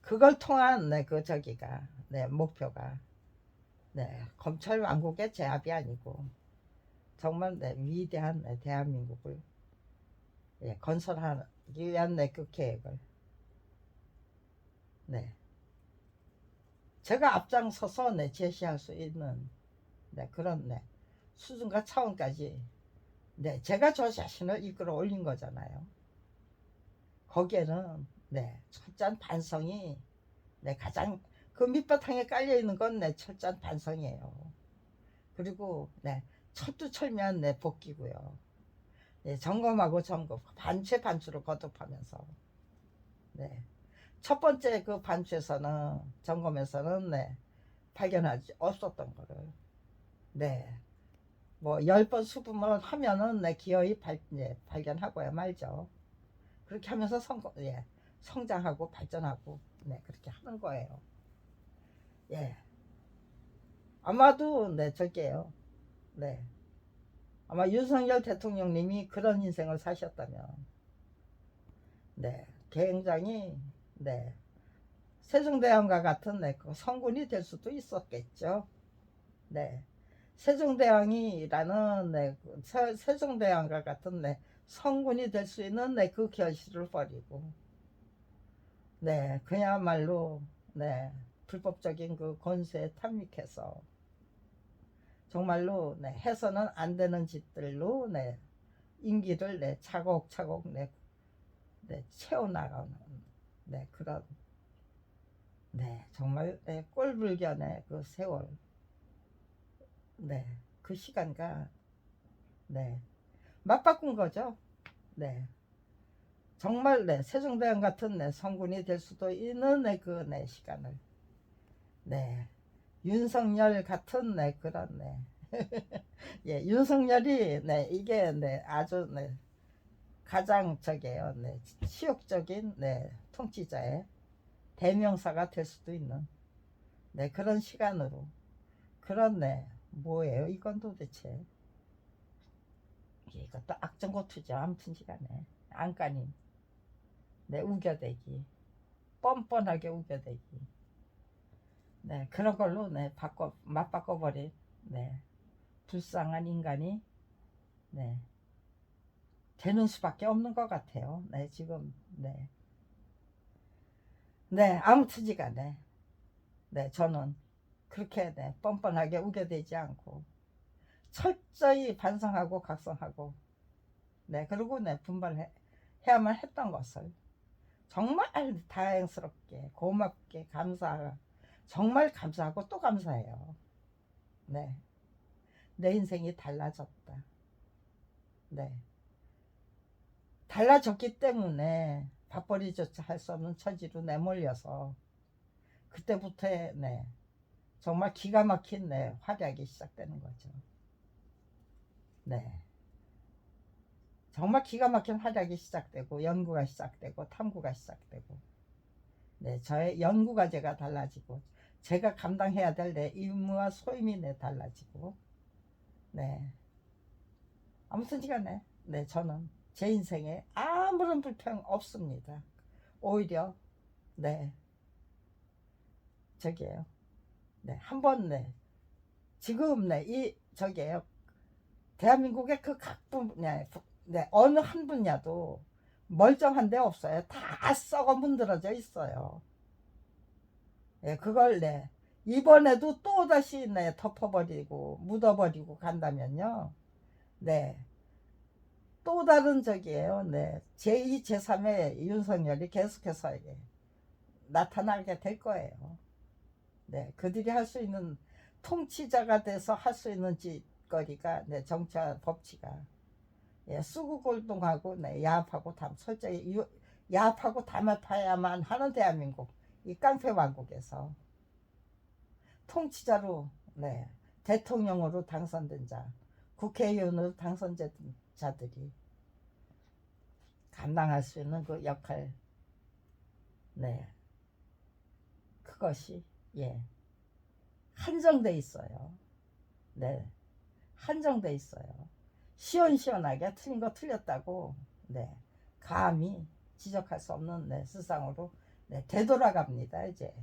그걸 통한 네, 그 저기가 네, 목표가 네, 검찰 왕국의 제압이 아니고 정말 네, 위대한 네, 대한민국을 예, 건설하기 위한 네, 그 계획을 네, 제가 앞장서서 네, 제시할 수 있는 네, 그런 네, 수준과 차원까지 네, 제가 저 자신을 이끌어 올린 거잖아요. 거기에는 네, 철저한 반성이 네, 가장 그 밑바탕에 깔려 있는 건 내 철저한 반성이에요. 그리고 네, 철두철미한 내 복귀고요. 네, 점검하고 점검, 반추에 반추를 거듭하면서 네, 첫 번째 그 반추에서는 점검에서는 네, 발견하지 없었던 거를 네, 뭐 10번 수분을 하면은 네, 기어이 발견하고야 말죠. 그렇게 하면서 성장하고 발전하고 네, 그렇게 하는 거예요. 예, 아마도 네, 저게요. 네, 아마 윤석열 대통령님이 그런 인생을 사셨다면 네, 굉장히 네, 세종대왕과 같은 네, 그 성군이 될 수도 있었겠죠. 네, 세종대왕이라는 네, 세종대왕과 같은 네, 성군이 될 수 있는 네, 그 결실을 버리고 네, 그야말로 네, 불법적인 그 권세에 탐닉해서 정말로 네, 해서는 안 되는 짓들로 네, 임기를 네, 차곡차곡 채워나가는 네, 그런 네, 정말 네, 꼴불견의 그 세월 네, 그 시간과 네, 맞바꾼 거죠. 네, 정말 네, 세종대왕 같은 네, 성군이 될 수도 있는 네, 그 네, 시간을 네, 윤석열 같은 네, 그런 네, 예, 윤석열이 네, 이게 네, 아주 네, 가장 저게요, 네, 치욕적인 네, 통치자의 대명사가 될 수도 있는 네, 그런 시간으로 그런 네, 뭐예요 이건 도대체. 이것도 악정고투죠. 아무튼 시간에 안간힘 네, 우겨대기 뻔뻔하게 우겨대기 네, 그런 걸로 네, 맞바꿔버린 네, 불쌍한 인간이 네, 되는 수밖에 없는 것 같아요. 네, 지금 네, 네, 아무튼지간에 네, 저는 그렇게 네, 뻔뻔하게 우겨대지 않고 철저히 반성하고 각성하고 네, 그리고 네, 분발해야만 했던 것을 정말 다행스럽게 고맙게 정말 감사하고 또 감사해요. 네, 내 인생이 달라졌다. 네, 달라졌기 때문에 밥벌이조차 할 수 없는 처지로 내몰려서 그때부터 네, 정말 기가 막힌 네, 활약이 시작되는 거죠. 네, 정말 기가 막힌 활약이 시작되고 연구가 시작되고 탐구가 시작되고 네, 저의 연구 과제가 달라지고 제가 감당해야 될 내 임무와 소임이 달라지고 네, 아무튼 시간에 네, 저는 제 인생에 아무런 불평 없습니다. 오히려 네, 저기에요. 네, 한번 네, 지금 네, 이 저기에요. 대한민국의 그 각 분야 네, 어느 한 분야도 멀쩡한 데 없어요. 다 썩어 문드러져 있어요. 예, 그걸 네, 이번에도 또 다시 네, 덮어버리고 묻어버리고 간다면요. 네, 또 다른 적이에요. 네, 제2, 제3의 윤석열이 계속해서 나타나게 될 거예요. 네, 그들이 할 수 있는 통치자가 돼서 할 수 있는 짓거리가 네, 정치와 법치가 예, 수구골동하고 네, 야합하고 솔직히 야합하고 담합해야만 하는 대한민국 이 깡패 왕국에서 통치자로 네, 대통령으로 당선된 자, 국회의원으로 당선된 자들이 감당할 수 있는 그 역할 네, 그것이 예, 한정돼 있어요. 네, 한정돼 있어요. 시원시원하게 틀린 거 틀렸다고 네, 감히 지적할 수 없는 네, 세상으로 네, 되돌아갑니다. 이제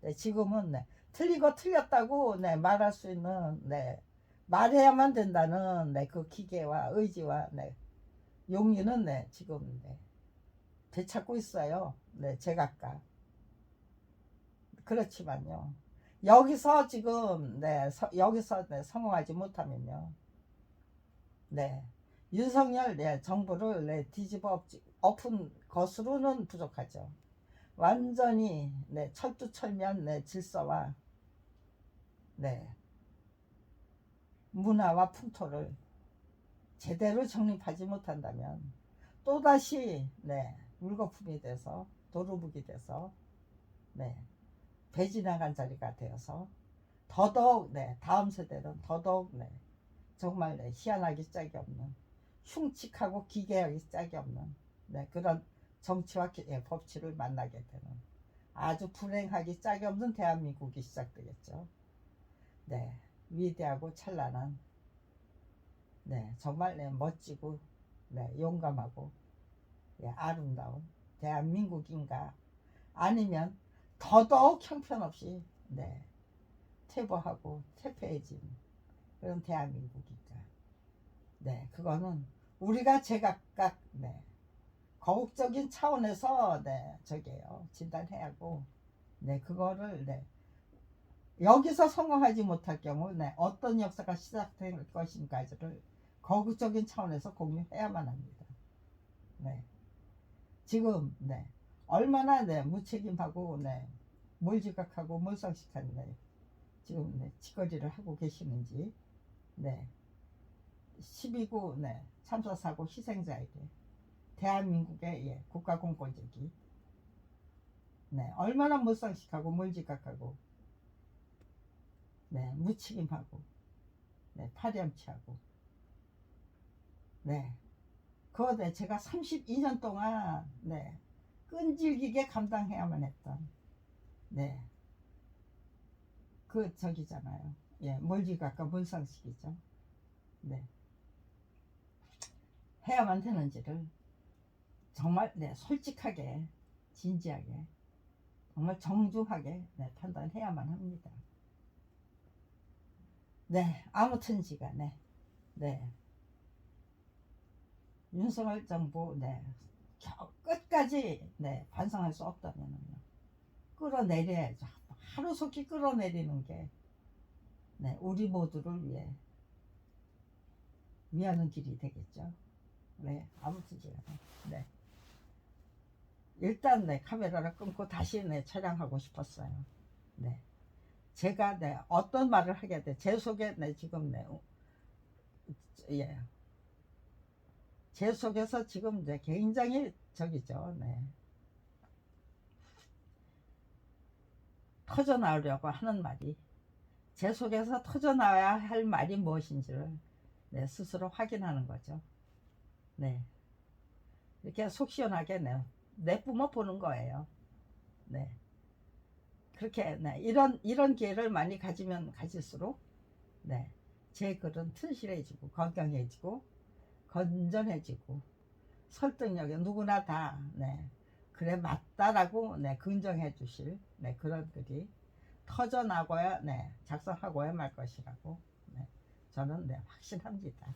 네, 지금은 네, 틀린 거 틀렸다고 네, 말할 수 있는 네, 말해야만 된다는 네, 그 기계와 의지와 네, 용기는 네, 지금 네, 되찾고 있어요. 네, 제각각. 그렇지만요. 여기서 지금 여기서 성공하지 못하면요. 네. 윤석열 정부를 뒤집어 엎은 것으로는 부족하죠. 완전히 네, 철두철미한 네, 질서와 네, 문화와 풍토를 제대로 정립하지 못한다면 또다시 네, 물거품이 돼서 도루묵이 돼서 네, 배 지나간 자리가 되어서 더더욱 네, 다음 세대는 더더욱 네, 정말 네, 희한하기 짝이 없는 흉측하고 기괴하기 짝이 없는 네, 그런 정치와 법치를 만나게 되는 아주 불행하기 짝이 없는 대한민국이 시작되겠죠. 네, 위대하고 찬란한 네, 정말 네, 멋지고 네, 용감하고 예, 아름다운 대한민국인가 아니면 더더욱 형편없이 네, 퇴보하고 퇴폐해진 그런 대한민국인가. 네, 그거는 우리가 제각각 네, 거국적인 차원에서 네, 저게요 진단해야 하고 네, 그거를 네, 여기서 성공하지 못할 경우 네, 어떤 역사가 시작될 것인가를 거국적인 차원에서 공유해야만 합니다. 네, 지금 네, 얼마나 네, 무책임하고 네, 몰지각하고 몰상식한 네, 지금 네, 짓거리를 하고 계시는지 네, 12구 네, 참사사고 희생자에게 대한민국의 예, 국가공권력이 네, 얼마나 몰상식하고 몰지각하고 네, 무책임하고 네, 파렴치하고 네, 그거 네, 제가 32년 동안 네, 끈질기게 감당해야만 했던 네, 그 저기잖아요. 예, 몰지각과 몰상식이죠. 네, 해야만 되는지를 정말 네, 솔직하게 진지하게 정말 정중하게 네, 판단해야만 합니다. 네, 아무튼지간에 네, 윤석열 정부 네, 끝까지 네, 반성할 수 없다면요 끌어내려야죠. 하루속히 끌어내리는 게 네, 우리 모두를 위해 위하는 길이 되겠죠. 네, 아무튼지간에 네, 일단 네, 카메라를 끊고 다시 네, 촬영하고 싶었어요. 네, 제가 네, 어떤 말을 하게 돼? 제 속에 네, 지금 네, 예, 제 속에서 지금 이제 굉장히 저기죠. 네. 터져 나오려고 하는 말이 제 속에서 터져 나와야 할 말이 무엇인지를 네, 스스로 확인하는 거죠. 네. 이렇게 속 시원하게 네, 내뿜어 보는 거예요. 네. 그렇게 네, 이런 기회를 많이 가지면 가질수록 네, 제 글은 튼실해지고 건강해지고 건전해지고 설득력이 누구나 다 네, 그래 맞다라고 네, 긍정해 주실 네, 그런 글이 터져나고야 네, 작성하고야 말 것이라고 네, 저는 네, 확신합니다.